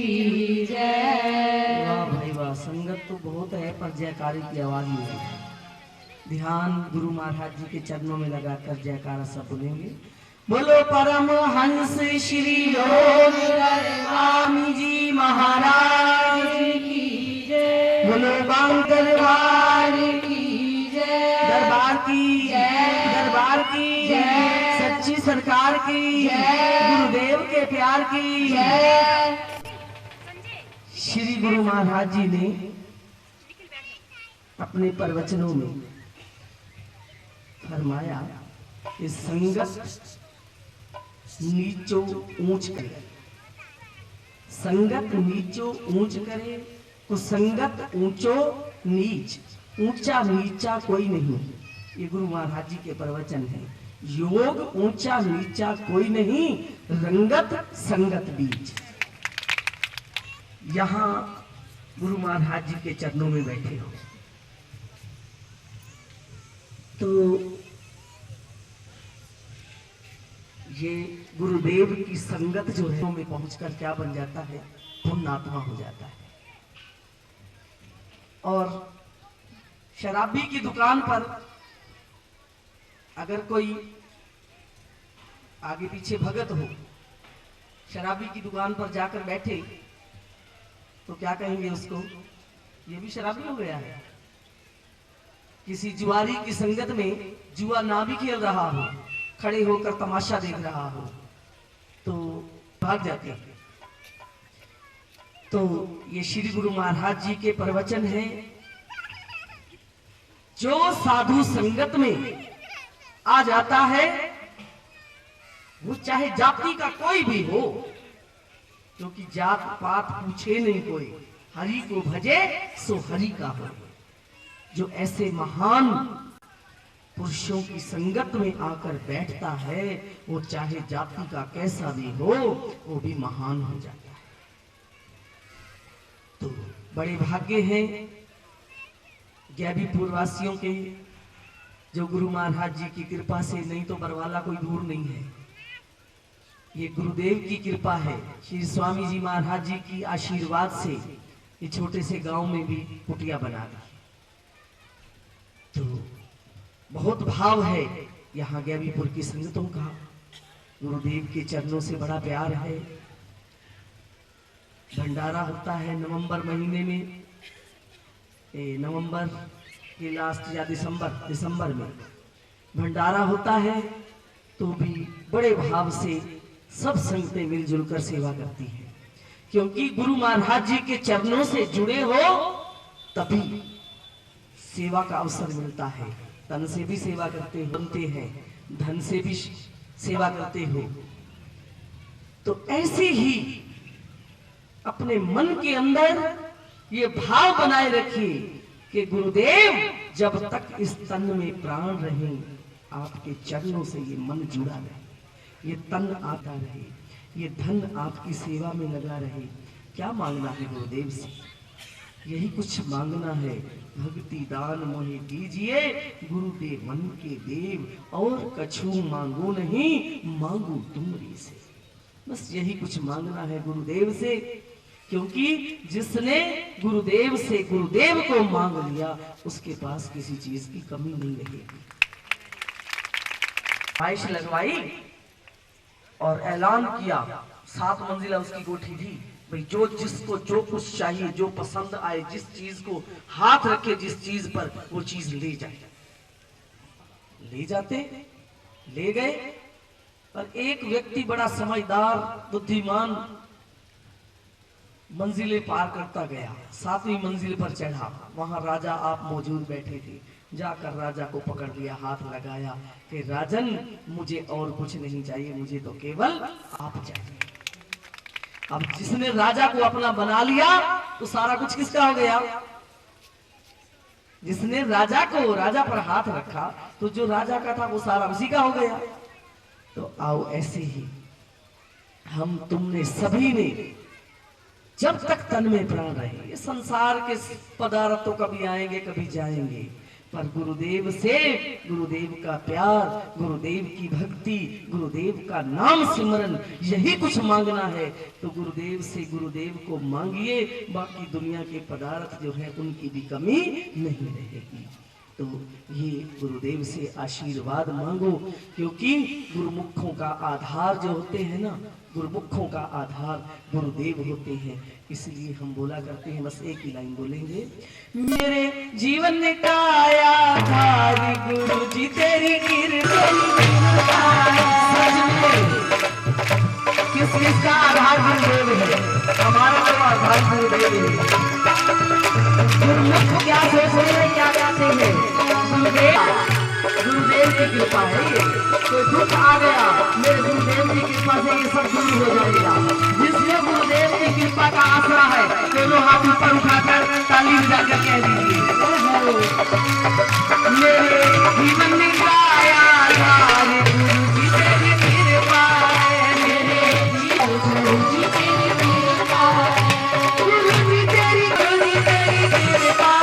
की जय। वाह भाई वाह, संगत तो बहुत है पर जयकारे की आवाज नहीं है। ध्यान गुरु महाराज जी के चरणों में लगाकर जयकारा सब बोलेंगे। बोलो परम हंस श्री योग स्वामी जी महाराज की जय। बोलो बांग दरबार की जय। दरबार की जय। दरबार की जय। सच्ची सरकार की जय। गुरुदेव के प्यार की जय। श्री गुरु महाराज जी ने अपने प्रवचनों में फरमाया कि संगत नीचो ऊंच करे, संगत नीचो ऊंच करे, कुसंगत ऊंचो नीच, ऊंचा नीचा कोई नहीं। ये गुरु महाराज जी के प्रवचन है। योग ऊंचा नीचा कोई नहीं, रंगत संगत बीच। यहां गुरु महाराज जी के चरणों में बैठे हो तो ये गुरुदेव की संगत जो है में पहुंचकर क्या बन जाता है, पुण्यात्मा हो जाता है। और शराबी की दुकान पर अगर कोई आगे पीछे भगत हो, शराबी की दुकान पर जाकर बैठे तो क्या कहेंगे उसको, ये भी शराबी हो गया है। किसी जुआरी की संगत में जुआ ना भी खेल रहा हो, खड़े होकर तमाशा देख रहा हो तो भाग जाते हैं। तो ये श्री गुरु महाराज जी के प्रवचन है। जो साधु संगत में आ जाता है वो चाहे जाति का कोई भी हो, क्योंकि जात पात पूछे नहीं कोई, हरि को भजे सो हरि का हो। जो ऐसे महान पुरुषों की संगत में आकर बैठता है वो चाहे जाति का कैसा भी हो वो भी महान हो जाता है। तो बड़े भाग्य हैं गैबीपुर वासियों के, जो गुरु महाराज जी की कृपा से, नहीं तो बरवाला कोई दूर नहीं है, ये गुरुदेव की कृपा है। श्री स्वामी जी महाराज जी की आशीर्वाद से ये छोटे से गांव में भी कुटिया बना दी। तो बहुत भाव है यहाँ गैबीपुर की संगतों का, गुरुदेव के चरणों से बड़ा प्यार है। भंडारा होता है नवंबर महीने में, नवंबर के लास्ट या दिसंबर में भंडारा होता है। तो भी बड़े भाव से सब संगतें मिलजुल कर सेवा करती हैं, क्योंकि गुरु महाराज जी के चरणों से जुड़े हो तभी सेवा का अवसर मिलता है। तन से भी सेवा करते बनते हैं, धन से भी सेवा करते हो। तो ऐसे ही अपने मन के अंदर ये भाव बनाए रखिए कि गुरुदेव जब तक इस तन में प्राण रहे, आपके चरणों से ये मन जुड़ा रहे, ये तन आता रहे, ये धन आपकी सेवा में लगा रहे। क्या मांगना है गुरुदेव से? यही कुछ मांगना है। भक्ति दान मोहि दीजिए गुरुदेव मन के देव, और कछु मांगो नहीं मांगू तुमरी से। बस यही कुछ मांगना है गुरुदेव से, क्योंकि जिसने गुरुदेव से गुरुदेव को मांग लिया उसके पास किसी चीज की कमी नहीं रहेगी। आयश लगवाई और ऐलान किया, 7 मंजिला उसकी कोठी थी। भाई जो जिसको जो कुछ चाहिए, जो पसंद आए, जिस चीज को हाथ रखे, जिस चीज पर वो चीज ले जाए। ले जाते, ले गए। पर एक व्यक्ति बड़ा समझदार बुद्धिमान मंजिलें पार करता गया, 7वीं मंजिल पर चढ़ा। वहां राजा आप मौजूद बैठे थे। जाकर राजा को पकड़ लिया, हाथ लगाया कि राजन मुझे और कुछ नहीं चाहिए, मुझे तो केवल आप चाहिए। अब जिसने राजा को अपना बना लिया तो सारा कुछ किसका हो गया? जिसने राजा पर हाथ रखा तो जो राजा का था वो सारा उसी का हो गया। तो आओ ऐसे ही हम तुमने सभी ने जब तक तन में प्राण रहे, ये संसार के पदार्थ तो कभी आएंगे कभी जाएंगे, पर गुरुदेव से, गुरुदेव का प्यार, गुरुदेव की भक्ति, गुरुदेव का नाम सिमरन, यही कुछ मांगना है तो गुरुदेव से गुरुदेव को मांगिए। बाकी दुनिया के पदार्थ जो है उनकी भी कमी नहीं रहेगी। तो ये गुरुदेव से आशीर्वाद मांगो, क्योंकि गुरुमुखों का आधार जो होते हैं ना, गुरुमुखों का आधार गुरुदेव होते हैं। इसलिए हम बोला करते हैं, बस एक ही लाइन बोलेंगे, मेरे जीवन का आधार गुरु जी तेरी कृपा। किस चीज का आधार गुरुदेव है? हमारा तो आधार गुरुदेव है। गुरुमुख क्या सोचते हैं, क्या कहते हैं? गुरुदेव की कृपा है। कोई दुख आ गया, मेरे गुरुदेव की कृपा से ये सब दूर हो जाएगा। जिसमें गुरुदेव की कृपा का आसरा है, दोनों हाथ ऊपर उठाकर ताली बजाकर कह दीजिए, मेरे जीवन का आधार गुरु जी तेरी कृपा है। मेरे गुरु जी तेरी कृपा है। गुरु जी तेरी कृपा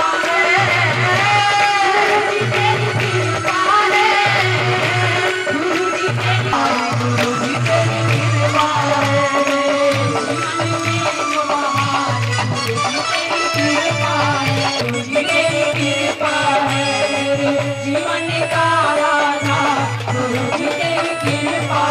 जीवन का राजा गुरु जी तेरी कृपा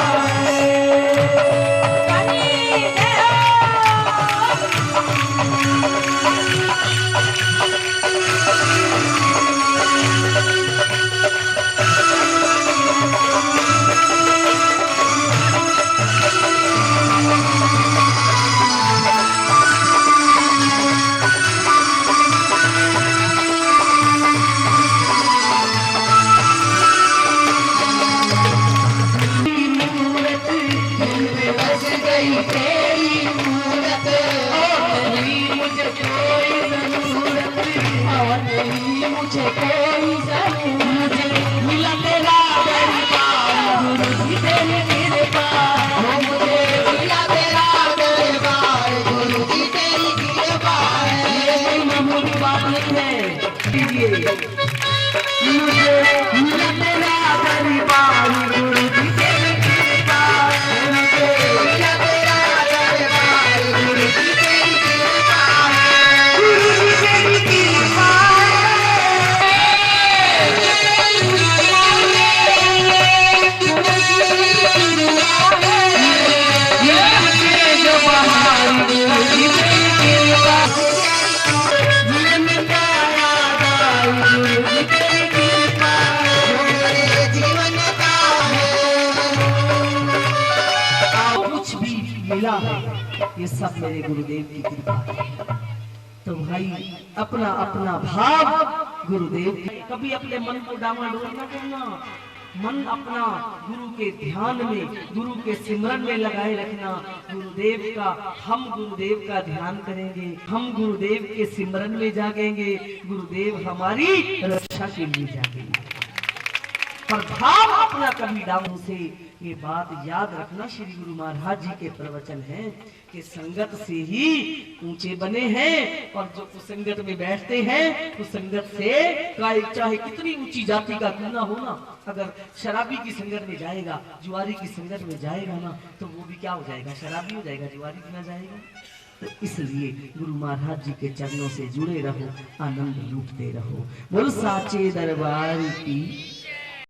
मुझे कोई जरूरत मिला तेरा दरबार गुरु जी तेरी कृपा। मुझे मिला तेरा दरबार गुरु जी तेरी कृपा। ये कोई मामूली बात नहीं है। मुझे मिला तेरा दरबार गुरु जी तेरी कृपा। मुझे मिला तेरा दरबार गुरु जी तेरी कृपा। गुरु जी तेरी कृपा। मिला है ये सब मेरे गुरुदेव की कृपा है। तो भाई अपना अपना भाव गुरुदेव की, कभी अपने मन को डामाडोल न करना। मन अपना गुरु के ध्यान में, गुरु के सिमरन में लगाए रखना। गुरुदेव का, हम गुरुदेव का ध्यान करेंगे, हम गुरुदेव के सिमरन में जागेंगे, गुरुदेव हमारी रक्षा के लिए जागेंगे। पर भाव अपना कभी डाउन से, ये बात याद रखना। श्री गुरु महाराज जी के प्रवचन हैं कि संगत से ही ऊंचे बने हैं, और जो कुसंगत में बैठते हैं कुसंगत से चाहे कितनी ऊंची जाति का क्यों ना हो ना, अगर शराबी की संगत में जाएगा, जुआरी की संगत में जाएगा ना, तो वो भी क्या हो जाएगा, शराबी हो जाएगा, जुआरी भी ना जाएगा। तो इसलिए गुरु महाराज जी के चरणों से जुड़े रहो, आनंद लूटते रहो। बोल साचे दरबार की।